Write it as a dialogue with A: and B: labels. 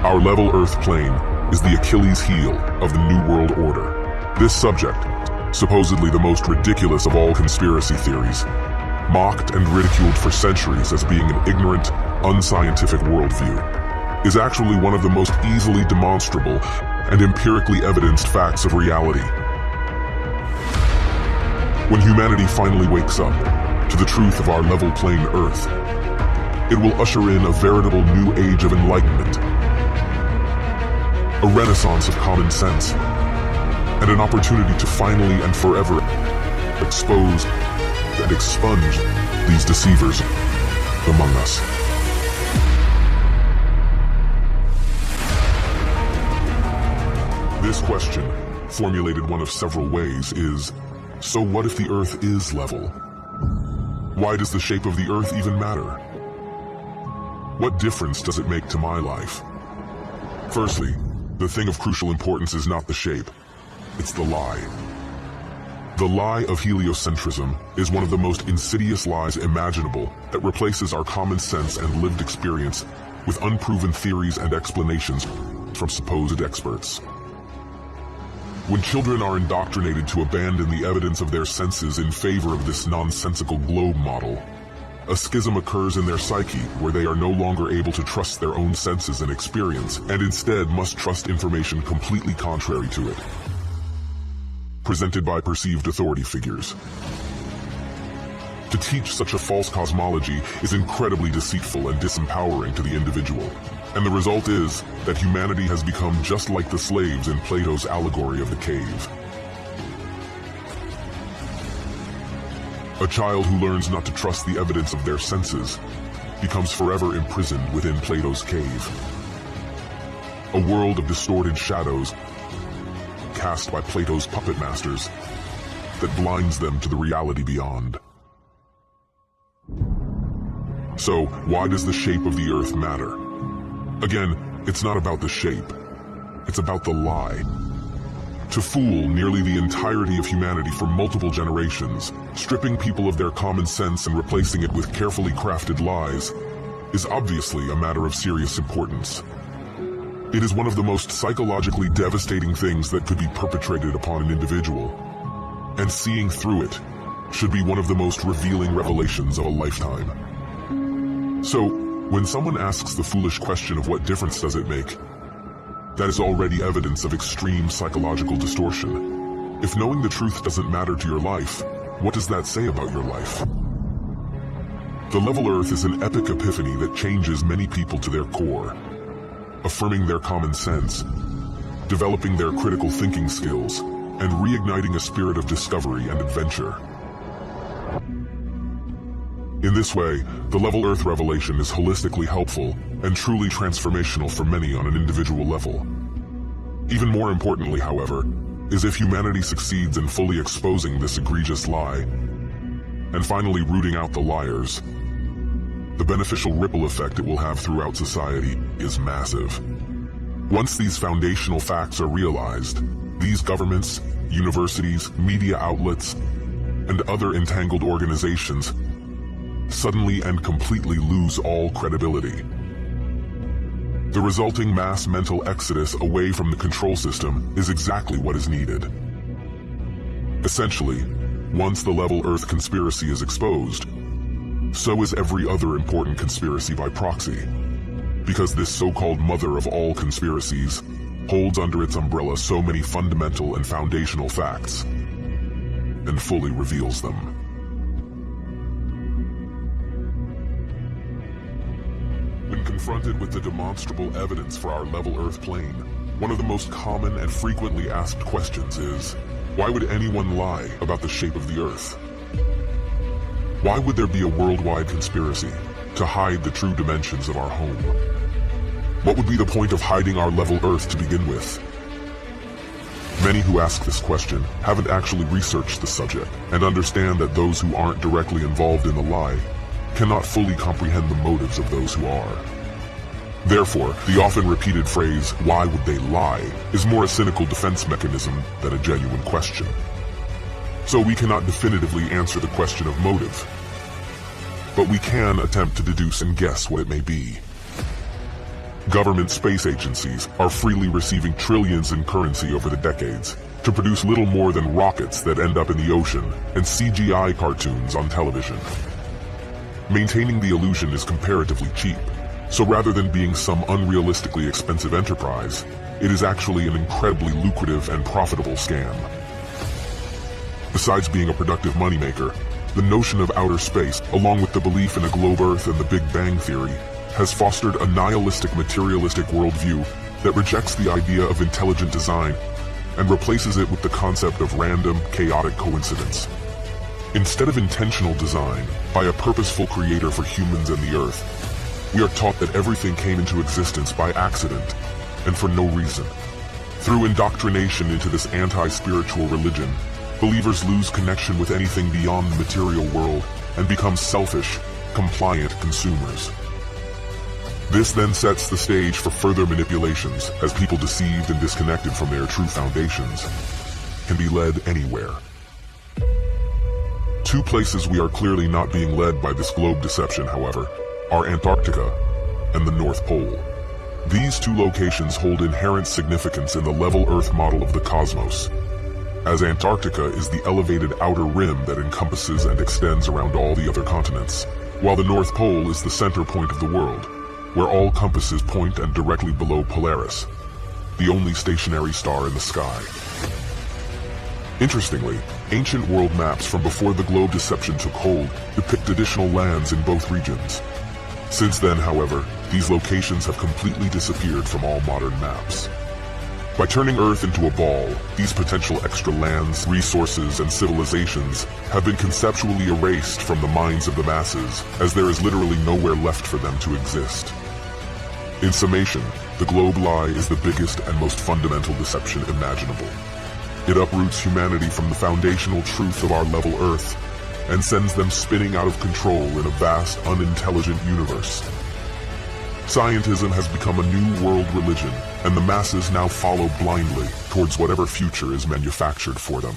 A: Our level Earth plane is the Achilles heel of the New World Order. This subject, supposedly the most ridiculous of all conspiracy theories, mocked and ridiculed for centuries as being an ignorant, unscientific worldview, is actually one of the most easily demonstrable and empirically evidenced facts of reality. When humanity finally wakes up to the truth of our level plane Earth, it will usher in a veritable new age of enlightenment, a renaissance of common sense, and an opportunity to finally and forever expose and expunge these deceivers among us. This question, formulated one of several ways, is, so what if the Earth is level? Why does the shape of the Earth even matter? What difference does it make to my life? Firstly, the thing of crucial importance is not the shape, it's the lie. The lie of heliocentrism is one of the most insidious lies imaginable that replaces our common sense and lived experience with unproven theories and explanations from supposed experts. When children are indoctrinated to abandon the evidence of their senses in favor of this nonsensical globe model, a schism occurs in their psyche where they are no longer able to trust their own senses and experience, and instead must trust information completely contrary to it, presented by perceived authority figures. To teach such a false cosmology is incredibly deceitful and disempowering to the individual, and the result is that humanity has become just like the slaves in Plato's allegory of the cave. A child who learns not to trust the evidence of their senses becomes forever imprisoned within Plato's cave. A world of distorted shadows cast by Plato's puppet masters that blinds them to the reality beyond. So, why does the shape of the Earth matter? Again, it's not about the shape, it's about the lie. To fool nearly the entirety of humanity for multiple generations, stripping people of their common sense and replacing it with carefully crafted lies, is obviously a matter of serious importance. It is one of the most psychologically devastating things that could be perpetrated upon an individual, and seeing through it should be one of the most revealing revelations of a lifetime. So, when someone asks the foolish question of what difference does it make, that is already evidence of extreme psychological distortion. If knowing the truth doesn't matter to your life, what does that say about your life? The level Earth is an epic epiphany that changes many people to their core, affirming their common sense, developing their critical thinking skills, and reigniting a spirit of discovery and adventure. In this way, the level Earth revelation is holistically helpful and truly transformational for many on an individual level. Even more importantly, however, is if humanity succeeds in fully exposing this egregious lie and finally rooting out the liars, the beneficial ripple effect it will have throughout society is massive. Once these foundational facts are realized, these governments, universities, media outlets, and other entangled organizations suddenly and completely lose all credibility. The resulting mass mental exodus away from the control system is exactly what is needed. Essentially, once the level Earth conspiracy is exposed, so is every other important conspiracy by proxy, because this so-called mother of all conspiracies holds under its umbrella so many fundamental and foundational facts, and fully reveals them. When confronted with the demonstrable evidence for our level Earth plane, one of the most common and frequently asked questions is, why would anyone lie about the shape of the Earth? Why would there be a worldwide conspiracy to hide the true dimensions of our home? What would be the point of hiding our level Earth to begin with? Many who ask this question haven't actually researched the subject and understand that those who aren't directly involved in the lie cannot fully comprehend the motives of those who are. Therefore, the often repeated phrase, why would they lie, is more a cynical defense mechanism than a genuine question. So we cannot definitively answer the question of motive, but we can attempt to deduce and guess what it may be. Government space agencies are freely receiving trillions in currency over the decades to produce little more than rockets that end up in the ocean and CGI cartoons on television. Maintaining the illusion is comparatively cheap, so rather than being some unrealistically expensive enterprise, it is actually an incredibly lucrative and profitable scam. Besides being a productive moneymaker, the notion of outer space, along with the belief in a globe Earth and the Big Bang Theory, has fostered a nihilistic materialistic worldview that rejects the idea of intelligent design and replaces it with the concept of random, chaotic coincidence. Instead of intentional design by a purposeful creator for humans and the Earth, we are taught that everything came into existence by accident and for no reason. Through indoctrination into this anti-spiritual religion, believers lose connection with anything beyond the material world and become selfish, compliant consumers. This then sets the stage for further manipulations as people deceived and disconnected from their true foundations can be led anywhere. Two places we are clearly not being led by this globe deception, however, are Antarctica and the North Pole. These two locations hold inherent significance in the level Earth model of the cosmos, as Antarctica is the elevated outer rim that encompasses and extends around all the other continents, while the North Pole is the center point of the world, where all compasses point and directly below Polaris, the only stationary star in the sky. Interestingly, ancient world maps from before the globe deception took hold depict additional lands in both regions. Since then, however, these locations have completely disappeared from all modern maps. By turning Earth into a ball, these potential extra lands, resources, and civilizations have been conceptually erased from the minds of the masses, as there is literally nowhere left for them to exist. In summation, the globe lie is the biggest and most fundamental deception imaginable. It uproots humanity from the foundational truth of our level Earth and sends them spinning out of control in a vast, unintelligent universe. Scientism has become a new world religion, and the masses now follow blindly towards whatever future is manufactured for them.